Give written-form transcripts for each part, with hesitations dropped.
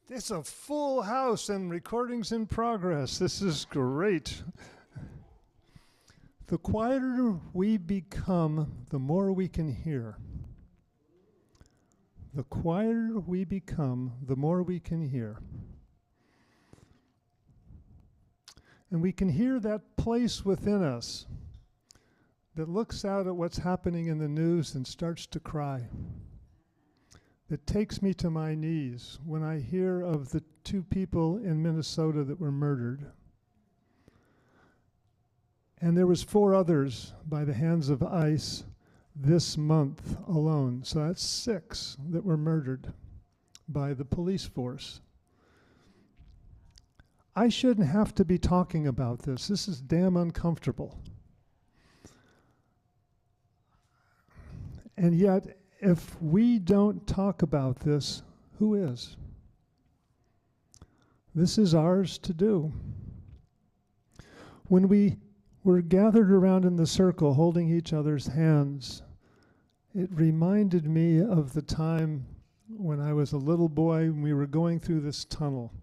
It's a full house and recordings in progress. This is great. The quieter we become, the more we can hear. The quieter we become, the more we can hear. And we can hear that place within us that looks out at what's happening in the news and starts to cry. It takes me to my knees when I hear of the 2 people in Minnesota that were murdered. And there was 4 others by the hands of ICE this month alone. So that's 6 that were murdered by the police force. I shouldn't have to be talking about this. This is damn uncomfortable. And yet, if we don't talk about this, who is? This is ours to do. When we were gathered around in the circle holding each other's hands, it reminded me of the time when I was a little boy and we were going through this tunnel.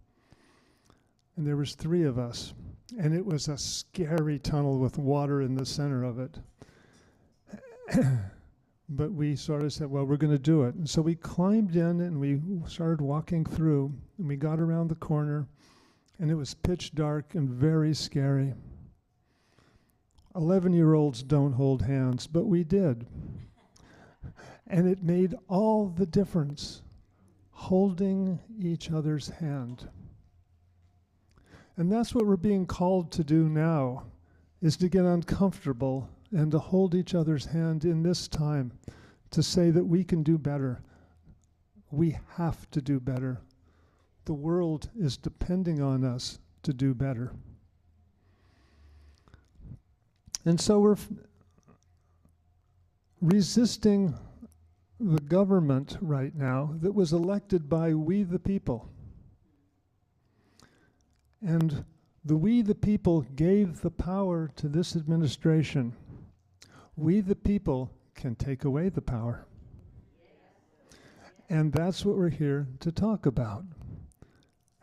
And there was 3 of us. And it was a scary tunnel with water in the center of it. But we sort of said, well, we're going to do it. And so we climbed in and we started walking through. And we got around the corner. And it was pitch dark and very scary. 11-year-olds don't hold hands, but we did. And it made all the difference, holding each other's hand. And that's what we're being called to do now, is to get uncomfortable and to hold each other's hand in this time, to say that we can do better. We have to do better. The world is depending on us to do better. And so we're resisting the government right now that was elected by we the people. And the we the people gave the power to this administration. We the people can take away the power. And that's what we're here to talk about.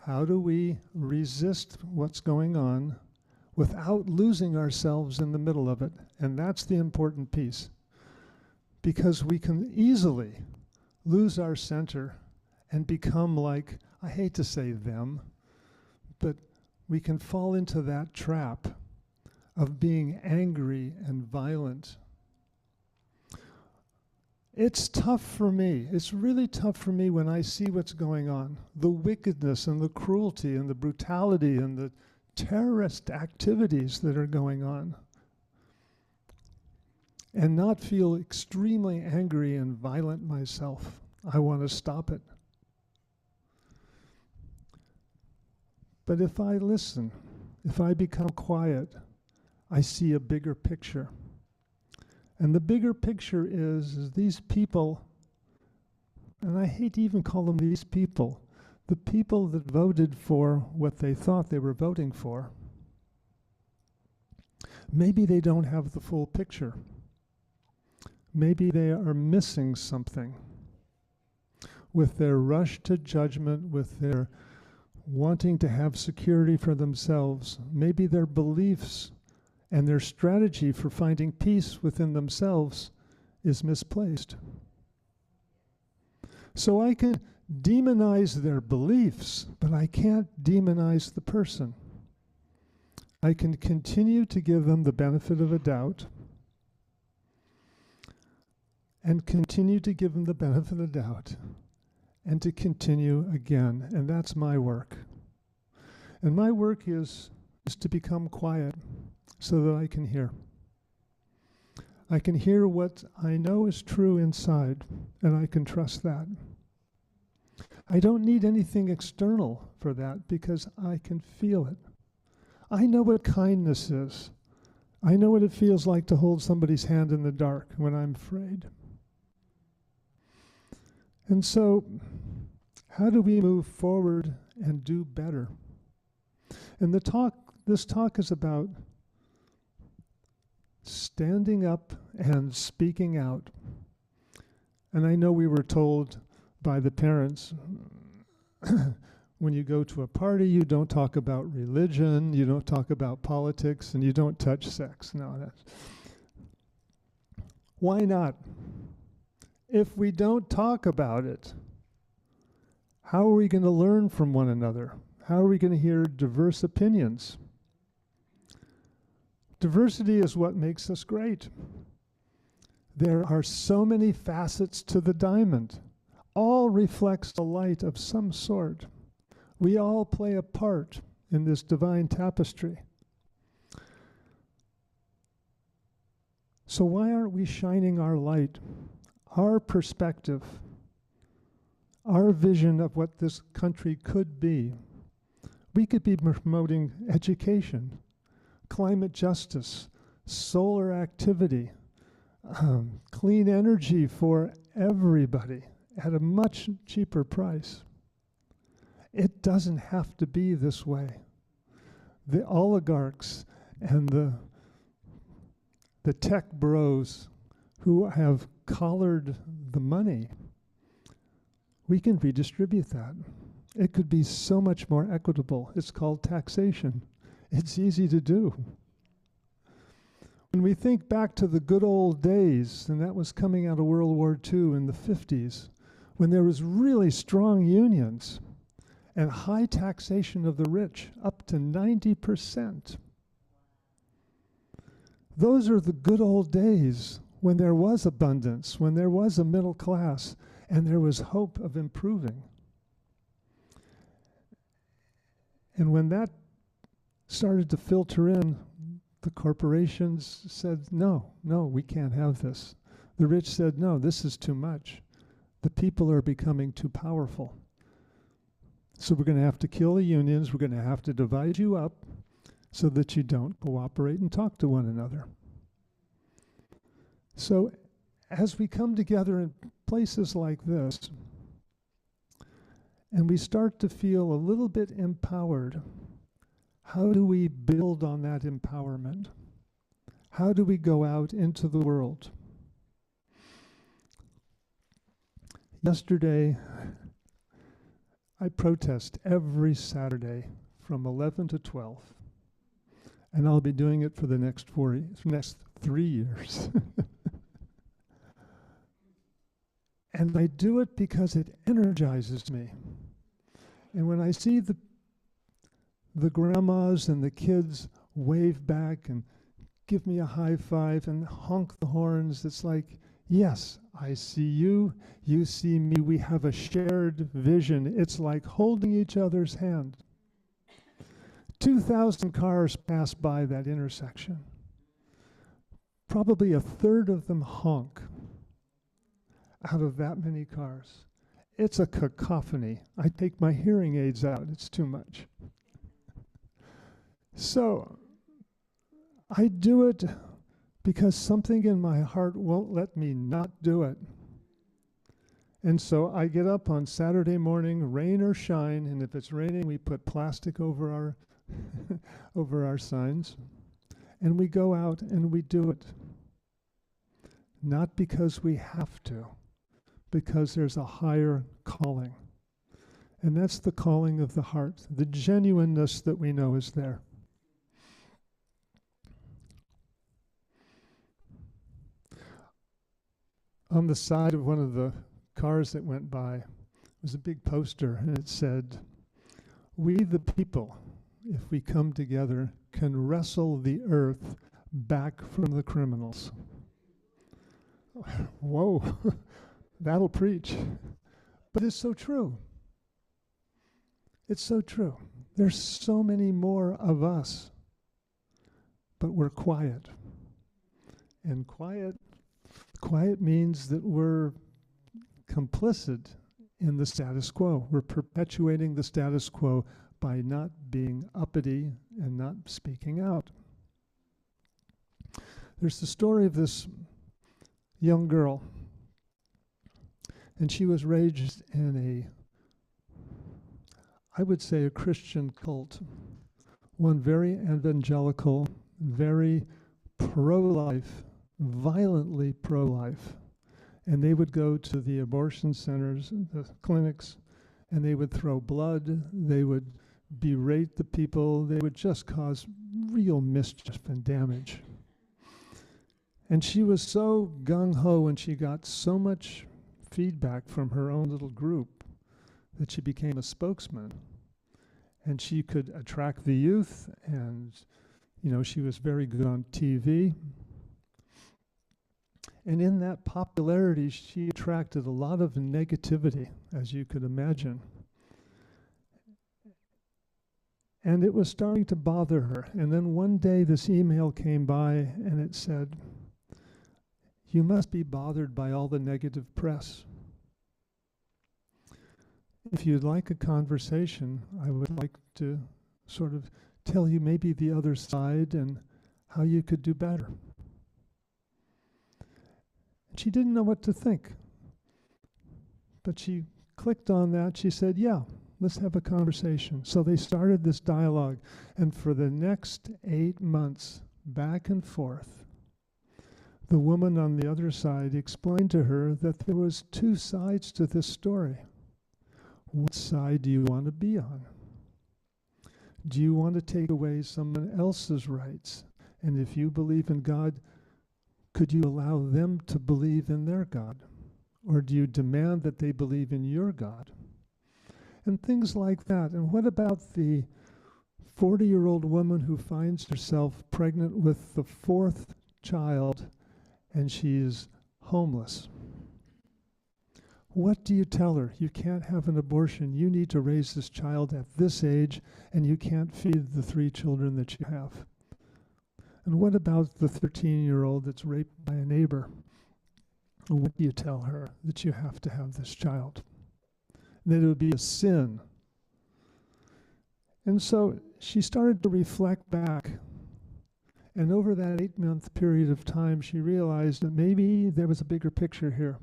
How do we resist what's going on without losing ourselves in the middle of it? And that's the important piece. Because we can easily lose our center and become like, I hate to say them, but we can fall into that trap of being angry and violent. It's tough for me. It's really tough for me when I see what's going on. The wickedness and the cruelty and the brutality and the terrorist activities that are going on. And not feel extremely angry and violent myself. I want to stop it. But if I listen, if I become quiet, I see a bigger picture. And the bigger picture is these people, and I hate to even call them these people, the people that voted for what they thought they were voting for, maybe they don't have the full picture. Maybe they are missing something with their rush to judgment, with their wanting to have security for themselves. Maybe their beliefs and their strategy for finding peace within themselves is misplaced. So I can demonize their beliefs, but I can't demonize the person. I can continue to give them the benefit of a doubt and continue to give them the benefit of the doubt and to continue again. And that's my work. And my work is to become quiet so that I can hear. I can hear what I know is true inside, and I can trust that. I don't need anything external for that because I can feel it. I know what kindness is. I know what it feels like to hold somebody's hand in the dark when I'm afraid. And so, how do we move forward and do better? And this talk is about standing up and speaking out. And I know we were told by the parents, When you go to a party, you don't talk about religion, you don't talk about politics, and you don't touch sex. No, that's... Why not? If we don't talk about it, how are we going to learn from one another? How are we going to hear diverse opinions? Diversity is what makes us great. There are so many facets to the diamond. All reflects the light of some sort. We all play a part in this divine tapestry. So why aren't we shining our light, our perspective, our vision of what this country could be? We could be promoting education, climate justice, solar activity, clean energy for everybody at a much cheaper price. It doesn't have to be this way. The oligarchs and the tech bros who have collared the money, we can redistribute that. It could be so much more equitable. It's called taxation. It's easy to do. When we think back to the good old days, and that was coming out of World War II in the 50s, when there was really strong unions and high taxation of the rich, up to 90%. Those are the good old days when there was abundance, when there was a middle class, and there was hope of improving. And when that started to filter in, the corporations said, no, we can't have this. The rich said, no, this is too much. The people are becoming too powerful. So we're going to have to kill the unions. We're going to have to divide you up so that you don't cooperate and talk to one another. So as we come together in places like this, and we start to feel a little bit empowered, how do we build on that empowerment? How do we go out into the world? Yesterday, I protest every Saturday from 11 to 12, and I'll be doing it for the next 3 years. And I do it because it energizes me. And when I see the grandmas and the kids wave back and give me a high five and honk the horns, it's like, yes, I see you, you see me, we have a shared vision. It's like holding each other's hand. 2,000 cars pass by that intersection. Probably a third of them honk out of that many cars. It's a cacophony. I take my hearing aids out. It's too much. So I do it because something in my heart won't let me not do it. And so I get up on Saturday morning, rain or shine, and if it's raining, we put plastic over our over our signs, and we go out and we do it. Not because we have to, because there's a higher calling. And that's the calling of the heart, the genuineness that we know is there. On the side of one of the cars that went by was a big poster, and it said, "We the people, if we come together, can wrestle the earth back from the criminals." Whoa, that'll preach. But it's so true. It's so true. There's so many more of us, but we're quiet. And quiet means that we're complicit in the status quo. We're perpetuating the status quo by not being uppity and not speaking out. There's the story of this young girl, and she was raised in I would say a Christian cult, one very evangelical, very pro-life, violently pro-life. And they would go to the abortion centers, the clinics, and they would throw blood, they would berate the people, they would just cause real mischief and damage. And she was so gung-ho and she got so much feedback from her own little group that she became a spokesman. And she could attract the youth, and she was very good on TV. And in that popularity, she attracted a lot of negativity, as you could imagine. And it was starting to bother her. And then one day this email came by and it said, "You must be bothered by all the negative press. If you'd like a conversation, I would like to sort of tell you maybe the other side and how you could do better." She didn't know what to think. But she clicked on that. She said, "Yeah, let's have a conversation." So they started this dialogue. And for the next 8 months, back and forth, the woman on the other side explained to her that there was 2 sides to this story. What side do you want to be on? Do you want to take away someone else's rights? And if you believe in God, could you allow them to believe in their God? Or do you demand that they believe in your God? And things like that. And what about the 40-year-old woman who finds herself pregnant with the 4th child and she's homeless? What do you tell her? You can't have an abortion. You need to raise this child at this age, and you can't feed the 3 children that you have. And what about the 13-year-old that's raped by a neighbor? What do you tell her? That you have to have this child. That it would be a sin. And so she started to reflect back. And over that 8-month period of time, she realized that maybe there was a bigger picture here.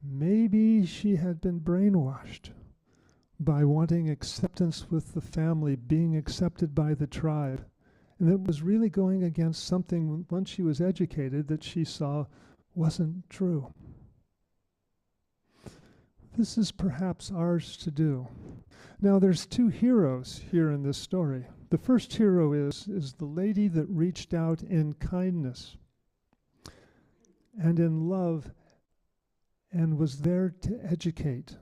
Maybe she had been brainwashed by wanting acceptance with the family, being accepted by the tribe. And it was really going against something, once she was educated, that she saw wasn't true. This is perhaps ours to do. Now, there's 2 heroes here in this story. The first hero is the lady that reached out in kindness and in love and was there to educate.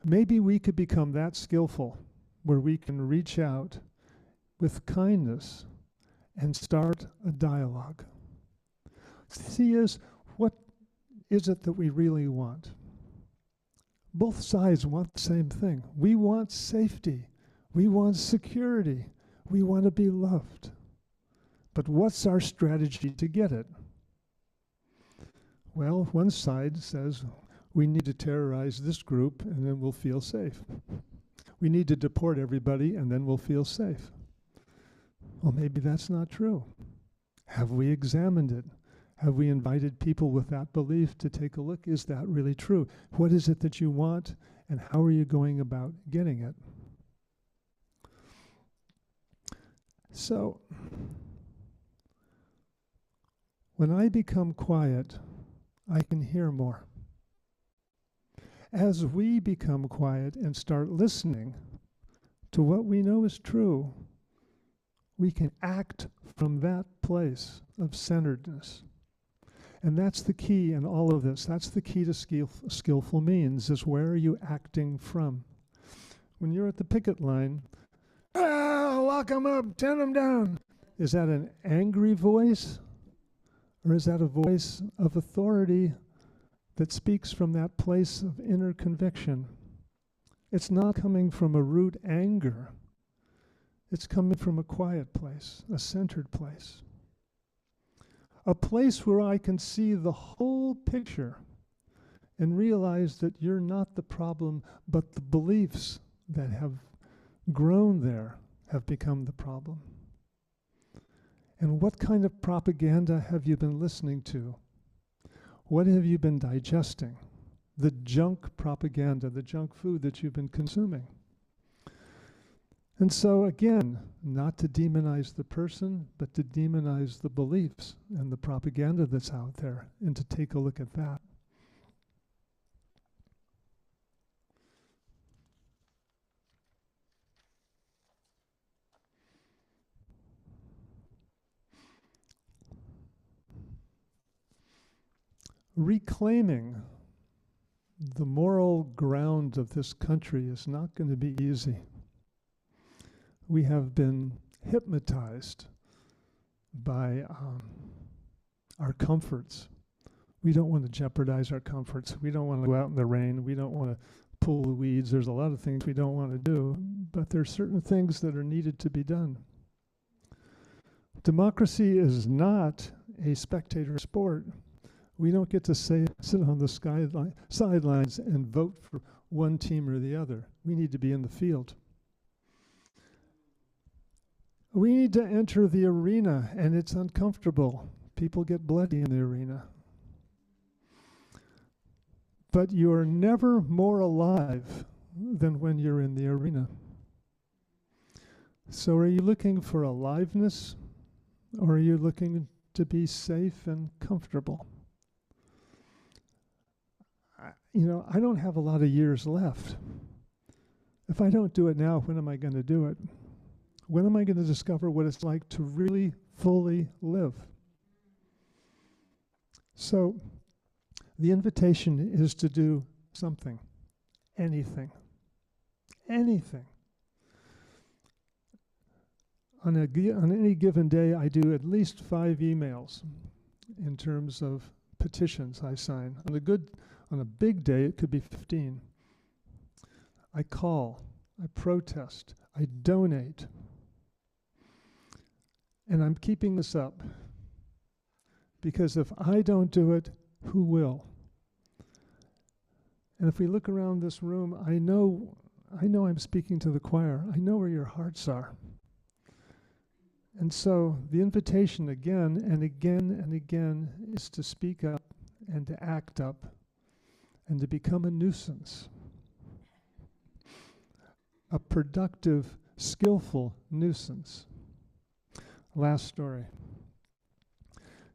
Maybe we could become that skillful where we can reach out with kindness and start a dialogue. See, what is it that we really want? Both sides want the same thing. We want safety. We want security. We want to be loved. But what's our strategy to get it? Well, one side says, we need to terrorize this group and then we'll feel safe. We need to deport everybody and then we'll feel safe. Well, maybe that's not true. Have we examined it? Have we invited people with that belief to take a look? Is that really true? What is it that you want, and how are you going about getting it? So, when I become quiet, I can hear more. As we become quiet and start listening to what we know is true, we can act from that place of centeredness. And that's the key in all of this. That's the key to skillful means, is where are you acting from? When you're at the picket line, lock them up, turn them down. Is that an angry voice? Or is that a voice of authority that speaks from that place of inner conviction? It's not coming from a root anger. It's coming from a quiet place, a centered place. A place where I can see the whole picture and realize that you're not the problem, but the beliefs that have grown there have become the problem. And what kind of propaganda have you been listening to? What have you been digesting? The junk propaganda, the junk food that you've been consuming. And so again, not to demonize the person, but to demonize the beliefs and the propaganda that's out there, and to take a look at that. reclaiming the moral ground of this country is not going to be easy. We have been hypnotized by our comforts. We don't want to jeopardize our comforts. We don't want to go out in the rain. We don't want to pull the weeds. There's a lot of things we don't want to do, but there's certain things that are needed to be done. Democracy is not a spectator sport. We don't get to sit on the sidelines and vote for one team or the other. We need to be in the field. We need to enter the arena, and it's uncomfortable. People get bloody in the arena. But you're never more alive than when you're in the arena. So are you looking for aliveness, or are you looking to be safe and comfortable? I don't have a lot of years left. If I don't do it now, when am I going to do it? When am I going to discover what it's like to really fully live? So the invitation is to do something, anything. On any given day, I do at least 5 emails in terms of petitions I sign. On a big day, it could be 15. I call, I protest, I donate. And I'm keeping this up because if I don't do it, who will? And if we look around this room, I know I'm speaking to the choir. I know where your hearts are. And so the invitation again and again and again is to speak up and to act up and to become a nuisance. A productive, skillful nuisance. Last story.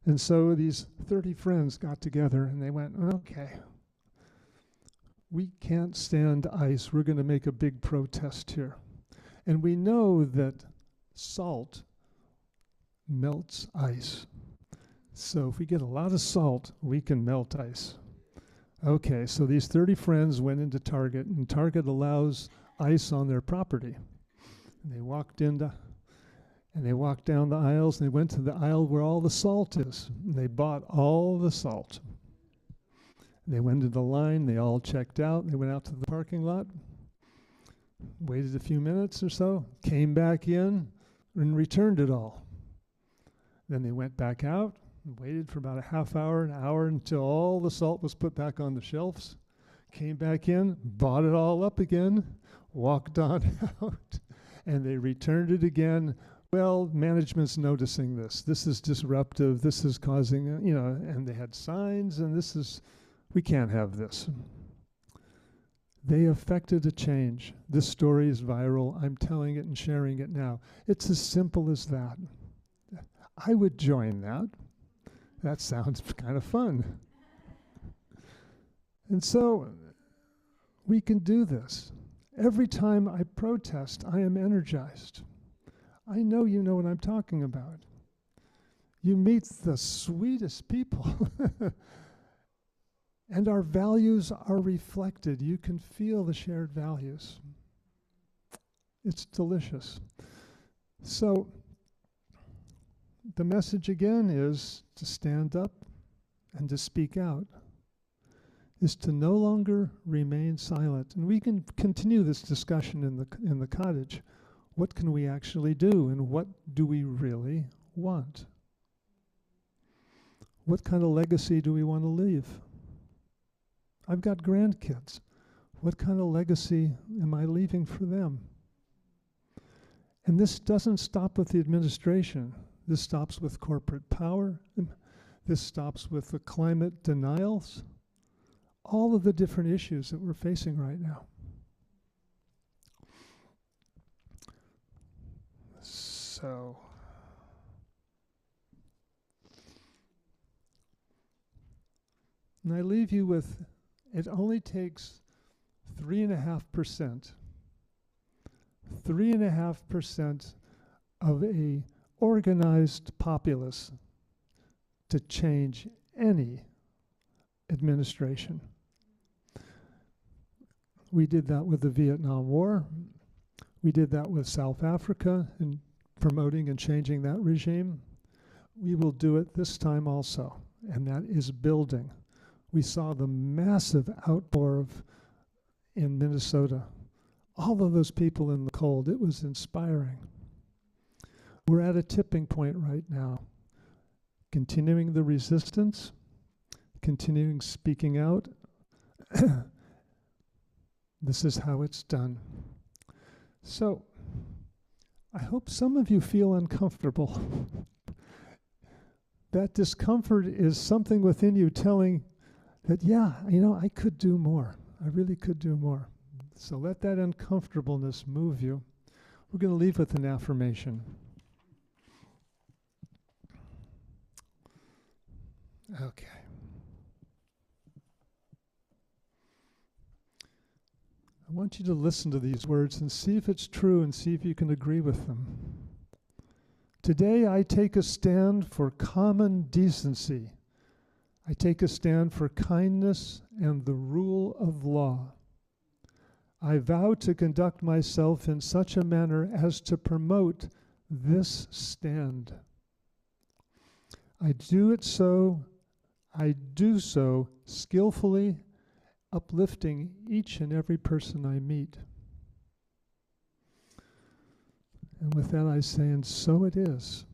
And so these 30 friends got together and they went, okay, we can't stand ice. We're going to make a big protest here. And we know that salt melts ice. So if we get a lot of salt, we can melt ice. Okay, so these 30 friends went into Target, and Target allows ice on their property. And they walked down the aisles, and they went to the aisle where all the salt is. And they bought all the salt. They went to the line, they all checked out, they went out to the parking lot, waited a few minutes or so, came back in, and returned it all. Then they went back out, and waited for about a half hour, an hour, until all the salt was put back on the shelves, came back in, bought it all up again, walked on out, and they returned it again. Well, management's noticing this. This is disruptive. This is causing, and they had signs, and we can't have this. They affected a change. This story is viral. I'm telling it and sharing it now. It's as simple as that. I would join that. That sounds kind of fun. And so we can do this. Every time I protest, I am energized. I know you know what I'm talking about. You meet the sweetest people. And our values are reflected. You can feel the shared values. It's delicious. So the message again is to stand up and to speak out, is to no longer remain silent. And we can continue this discussion in the cottage. What can we actually do, and what do we really want? What kind of legacy do we want to leave? I've got grandkids. What kind of legacy am I leaving for them? And this doesn't stop with the administration. This stops with corporate power. This stops with the climate denials. All of the different issues that we're facing right now. So, and I leave you with, it only takes 3.5%. 3.5% of a organized populace to change any administration. We did that with the Vietnam War. We did that with South Africa in promoting and changing that regime. We will do it this time also, and that is building. We saw the massive outpour in Minnesota. All of those people in the cold, it was inspiring. We're at a tipping point right now. Continuing the resistance, continuing speaking out. This is how it's done. So, I hope some of you feel uncomfortable. That discomfort is something within you telling that, yeah, I could do more. I really could do more. So let that uncomfortableness move you. We're going to leave with an affirmation. Okay. I want you to listen to these words and see if it's true and see if you can agree with them. Today I take a stand for common decency. I take a stand for kindness and the rule of law. I vow to conduct myself in such a manner as to promote this stand. I do so skillfully, uplifting each and every person I meet. And with that I say, and so it is.